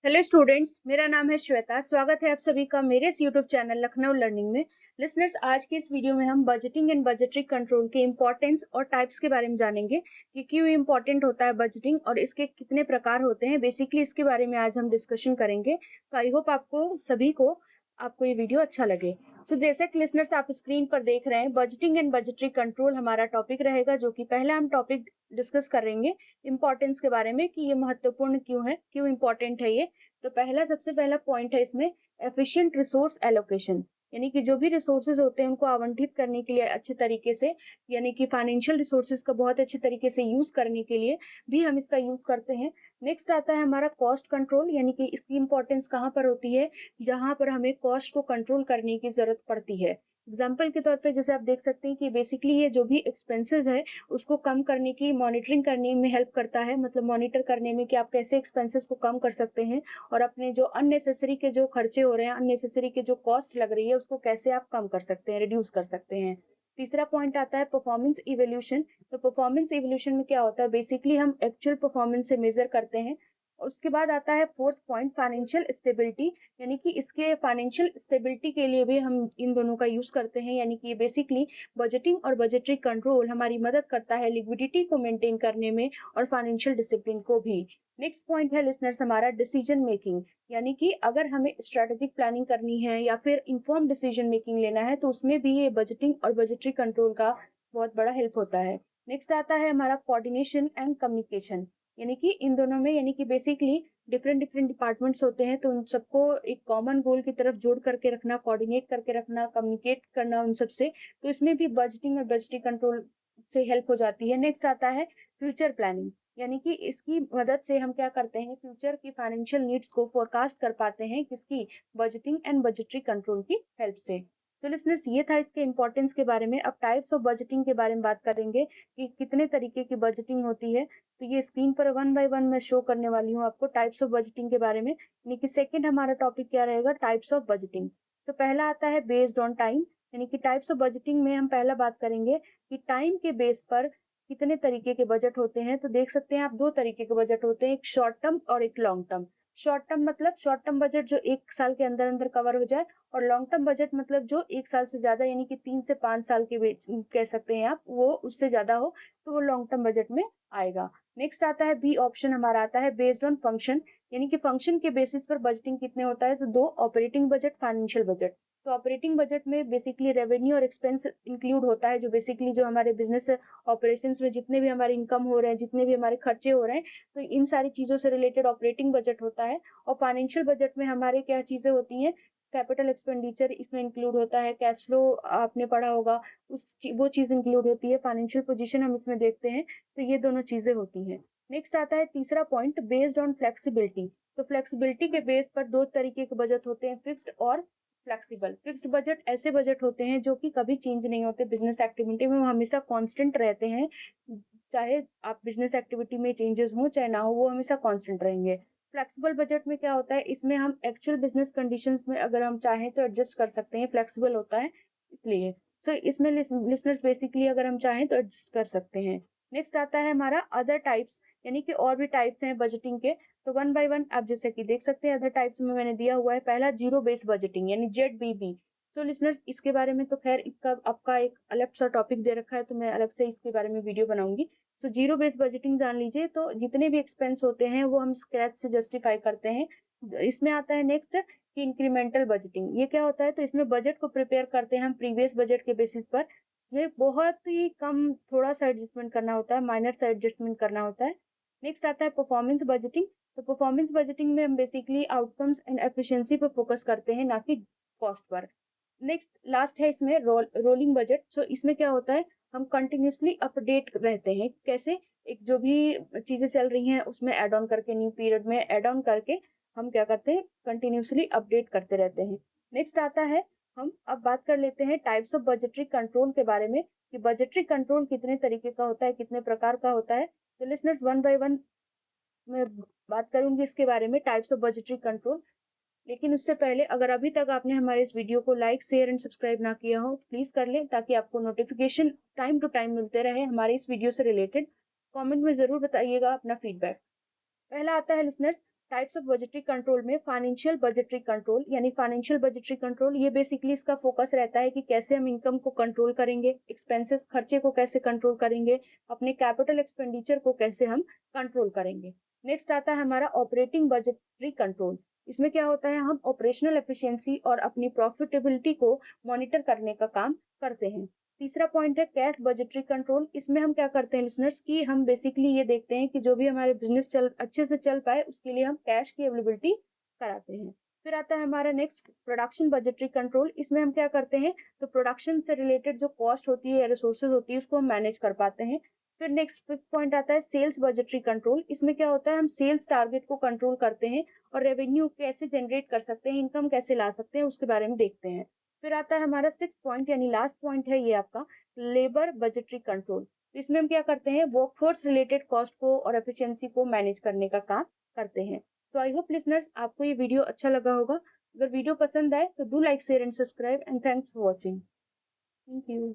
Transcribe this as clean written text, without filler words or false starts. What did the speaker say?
Hello students, मेरा नाम है श्वेता। स्वागत है आप सभी का मेरे इस यूट्यूब चैनल लखनऊ लर्निंग में। लिसनर्स, आज की इस वीडियो में हम बजटिंग एंड बजटरी कंट्रोल के इम्पोर्टेंस और टाइप्स के बारे में जानेंगे कि क्यों इम्पोर्टेंट होता है बजटिंग और इसके कितने प्रकार होते हैं। बेसिकली इसके बारे में आज हम डिस्कशन करेंगे। तो आई होप आपको ये वीडियो अच्छा लगे। सो जैसे कि लिसनर्स आप स्क्रीन पर देख रहे हैं, बजटिंग एंड बजटरी कंट्रोल हमारा टॉपिक रहेगा, जो कि पहला हम टॉपिक डिस्कस करेंगे इम्पोर्टेंस के बारे में कि ये महत्वपूर्ण क्यों है, क्यों इम्पोर्टेंट है ये। तो सबसे पहला पॉइंट है इसमें एफिशिएंट रिसोर्स एलोकेशन, यानी कि जो भी रिसोर्सेज होते हैं उनको आवंटित करने के लिए अच्छे तरीके से, यानी कि फाइनेंशियल रिसोर्सेज का बहुत अच्छे तरीके से यूज करने के लिए भी हम इसका यूज करते हैं। नेक्स्ट आता है हमारा कॉस्ट कंट्रोल, यानी कि इसकी इंपॉर्टेंस कहाँ पर होती है, जहां पर हमें कॉस्ट को कंट्रोल करने की जरूरत पड़ती है। एग्जाम्पल के तौर पे जैसे आप देख सकते हैं कि बेसिकली ये जो भी एक्सपेंसेस है उसको कम करने की मॉनिटरिंग करने में हेल्प करता है, मतलब मॉनिटर करने में कि आप कैसे एक्सपेंसेस को कम कर सकते हैं और अपने जो अननेसेसरी के जो खर्चे हो रहे हैं, अननेसेसरी के जो कॉस्ट लग रही है, उसको कैसे आप कम कर सकते हैं, रिड्यूस कर सकते हैं। तीसरा पॉइंट आता है परफॉर्मेंस इवोल्यूशन। तो परफॉर्मेंस इवोल्यूशन में क्या होता है, बेसिकली हम एक्चुअल परफॉर्मेंस से मेजर करते हैं। और उसके बाद आता है फोर्थ पॉइंट फाइनेंशियल स्टेबिलिटी, यानी कि इसके फाइनेंशियल स्टेबिलिटी के लिए भी हम इन दोनों का यूज करते हैं, यानी कि बेसिकली बजटिंग और बजटरी कंट्रोल हमारी मदद करता है लिक्विडिटी को मेंटेन करने में और फाइनेंशियल डिसिप्लिन को भी। नेक्स्ट पॉइंट है लिसनर्स हमारा डिसीजन मेकिंग, यानी कि अगर हमें स्ट्रेटेजिक प्लानिंग करनी है या फिर इन्फॉर्म डिसीजन मेकिंग लेना है, तो उसमें भी ये बजटिंग और बजटरी कंट्रोल का बहुत बड़ा हेल्प होता है। नेक्स्ट आता है हमारा कोऑर्डिनेशन एंड कम्युनिकेशन, यानी कि इन दोनों में, यानी कि बेसिकली डिफरेंट डिफरेंट डिपार्टमेंट्स होते हैं, तो उन सबको एक कॉमन गोल की तरफ जोड़ करके रखना, कोऑर्डिनेट करके रखना, कम्युनिकेट करना उन सबसे, तो इसमें भी बजटिंग और बजटरी कंट्रोल से हेल्प हो जाती है। नेक्स्ट आता है फ्यूचर प्लानिंग, यानी कि इसकी मदद से हम क्या करते हैं, फ्यूचर की फाइनेंशियल नीड्स को फोरकास्ट कर पाते हैं, किसकी, बजटिंग एंड बजटरी कंट्रोल की हेल्प से। तो लिसनर्स, ये था इसके इंपॉर्टेंस के बारे में। अब टाइप्स ऑफ बजटिंग के बारे में बात करेंगे कि कितने तरीके की बजटिंग होती है। तो ये स्क्रीन पर वन बाय वन मैं शो करने वाली हूँ आपको टाइप्स ऑफ बजटिंग के बारे में, यानी कि सेकंड हमारा टॉपिक क्या रहेगा, टाइप्स ऑफ बजटिंग। तो पहला आता है बेस्ड ऑन टाइम, यानी कि टाइप्स ऑफ बजटिंग में हम पहला बात करेंगे कि टाइम के बेस पर कितने तरीके के बजट होते हैं। तो देख सकते हैं आप, दो तरीके के बजट होते हैं, एक शॉर्ट टर्म और एक लॉन्ग टर्म। शॉर्ट टर्म मतलब शॉर्ट टर्म बजट जो एक साल के अंदर अंदर कवर हो जाए, और लॉन्ग टर्म बजट मतलब जो एक साल से ज्यादा, यानी कि 3 से 5 साल के बीच कह सकते हैं आप, वो उससे ज्यादा हो तो वो लॉन्ग टर्म बजट में आएगा। नेक्स्ट आता है बी ऑप्शन, हमारा आता है बेस्ड ऑन फंक्शन, यानी कि फंक्शन के बेसिस पर बजटिंग कितने होता है। तो दो, ऑपरेटिंग बजट, फाइनेंशियल बजट। तो ऑपरेटिंग बजट में बेसिकली रेवेन्यू और एक्सपेंस इंक्लूड होता है, जो बेसिकली जो हमारे बिजनेस ऑपरेशंस में जितने भी हमारे इनकम हो रहे हैं, जितने भी हमारे खर्चे हो रहे हैं, तो इन सारी चीजों से रिलेटेड ऑपरेटिंग बजट होता है। और फाइनेंशियल बजट में हमारे क्या चीजें होती हैं, कैपिटल एक्सपेंडिचर इसमें इंक्लूड होता है, कैश फ्लो आपने पढ़ा होगा, वो चीज इंक्लूड होती है, फाइनेंशियल पोजीशन हम इसमें देखते हैं। तो ये दोनों चीजें होती हैं। नेक्स्ट आता है तीसरा पॉइंट बेस्ड ऑन फ्लेक्सिबिलिटी। तो फ्लेक्सिबिलिटी के बेस पर दो तरीके के बजट होते हैं, फिक्स्ड और फ्लेक्सिबल। फिक्स्ड बजट ऐसे बजट होते हैं जो कि कभी चेंज नहीं होते, बिजनेस एक्टिविटी में वो हमेशा कांस्टेंट रहते हैं, चाहे आप बिजनेस एक्टिविटी में चेंजेस हो चाहे ना हो, वो हमेशा कांस्टेंट रहेंगे। फ्लेक्सिबल बजट में क्या होता है, इसमें हम एक्चुअल बिजनेस कंडीशंस में अगर हम चाहें तो एडजस्ट कर सकते हैं, फ्लेक्सिबल होता है इसलिए। इसमें लिसनर्स बेसिकली अगर हम चाहें तो एडजस्ट कर सकते हैं। नेक्स्ट आता है हमारा अदर टाइप्स, यानी कि और भी टाइप्स हैं बजटिंग के। तो वन बाय वन आप जैसे कि देख सकते हैं, अदर टाइप्स में मैंने दिया हुआ है, पहला जीरो बेस बजटिंग यानी ZBB। सो लिसनर्स, इसके बारे में तो खैर इसका आपका एक अलग सा टॉपिक दे रखा है, तो मैं अलग से इसके बारे में वीडियो बनाऊंगी। सो जीरो बेस बजटिंग जान लीजिए, तो जितने भी एक्सपेंस होते हैं वो हम स्क्रैच से जस्टिफाई करते हैं। इसमें आता है नेक्स्ट कि इंक्रीमेंटल बजटिंग, ये क्या होता है, तो इसमें बजट को प्रिपेयर करते हैं हम प्रीवियस बजट के बेसिस पर। ये बहुत ही कम, थोड़ा सा एडजस्टमेंट करना होता है, माइनर सा एडजस्टमेंट करना होता है। नेक्स्ट आता है परफॉर्मेंस बजटिंग। तो परफॉर्मेंस बजटिंग में हम बेसिकली आउटकम्स एंड एफिशिएंसी पर फोकस करते हैं, ना कि कॉस्ट पर। नेक्स्ट लास्ट है इसमें रोलिंग बजट। सो इसमें क्या होता है, हम कंटिन्यूसली अपडेट रहते हैं, कैसे, एक जो भी चीजें चल रही हैं उसमें ऐड ऑन करके, न्यू पीरियड में ऐड ऑन करके हम क्या करते हैं, कंटिन्यूसली अपडेट करते रहते हैं। नेक्स्ट आता है, हम अब बात कर लेते हैं टाइप्स ऑफ बजटरी कंट्रोल के बारे में, कि बजटरी कंट्रोल कितने तरीके का होता है, कितने प्रकार का होता है। तो लिसनर्स, वन बाय वन मैं बात करूंगी इसके बारे में, टाइप्स ऑफ बजटरी कंट्रोल। लेकिन उससे पहले, अगर अभी तक आपने हमारे इस वीडियो को लाइक, शेयर एंड सब्सक्राइब ना किया हो, प्लीज कर लें, ताकि आपको नोटिफिकेशन टाइम टू टाइम मिलते रहे हमारे इस वीडियो से रिलेटेड। कमेंट में जरूर बताइएगा अपना फीडबैक। पहला आता है listeners types of budgetary control में फाइनेंशियल बजटरी कंट्रोल, यानी फाइनेंशियल बजटरी कंट्रोल, ये बेसिकली इसका फोकस रहता है कि कैसे हम इनकम को कंट्रोल करेंगे, एक्सपेंसेस खर्चे को कैसे कंट्रोल करेंगे, अपने कैपिटल एक्सपेंडिचर को कैसे हम कंट्रोल करेंगे। नेक्स्ट आता है हमारा ऑपरेटिंग बजटरी कंट्रोल। इसमें क्या होता है, हम ऑपरेशनल एफिशिएंसी और अपनी प्रॉफिटेबिलिटी को मॉनिटर करने का काम करते हैं। तीसरा पॉइंट है कैश बजटरी कंट्रोल। इसमें हम क्या करते हैं लिसनर्स, कि हम बेसिकली ये देखते हैं कि जो भी हमारे बिजनेस अच्छे से चल पाए उसके लिए हम कैश की अवेलेबिलिटी कराते हैं। फिर आता है हमारा नेक्स्ट प्रोडक्शन बजटरी कंट्रोल। इसमें हम क्या करते हैं, तो प्रोडक्शन से रिलेटेड जो कॉस्ट होती है या रिसोर्सेज होती है उसको हम मैनेज कर पाते हैं। फिर नेक्स्ट फिफ्थ पॉइंट आता है सेल्स बजटरी कंट्रोल। इसमें क्या होता है, हम सेल्स टारगेट को कंट्रोल करते हैं और रेवेन्यू कैसे जनरेट कर सकते हैं, इनकम कैसे ला सकते हैं, उसके बारे में देखते हैं। फिर आता है हमारा सिक्स पॉइंट, यानी लास्ट पॉइंट है ये आपका लेबर बजटरी कंट्रोल। इसमें हम क्या करते हैं, वर्कफोर्स रिलेटेड कॉस्ट को और एफिशिएंसी को मैनेज करने का काम करते हैं। सो आई होप लिसनर्स आपको ये वीडियो अच्छा लगा होगा। अगर वीडियो पसंद आए तो do like share and subscribe and thanks for watching. Thank you.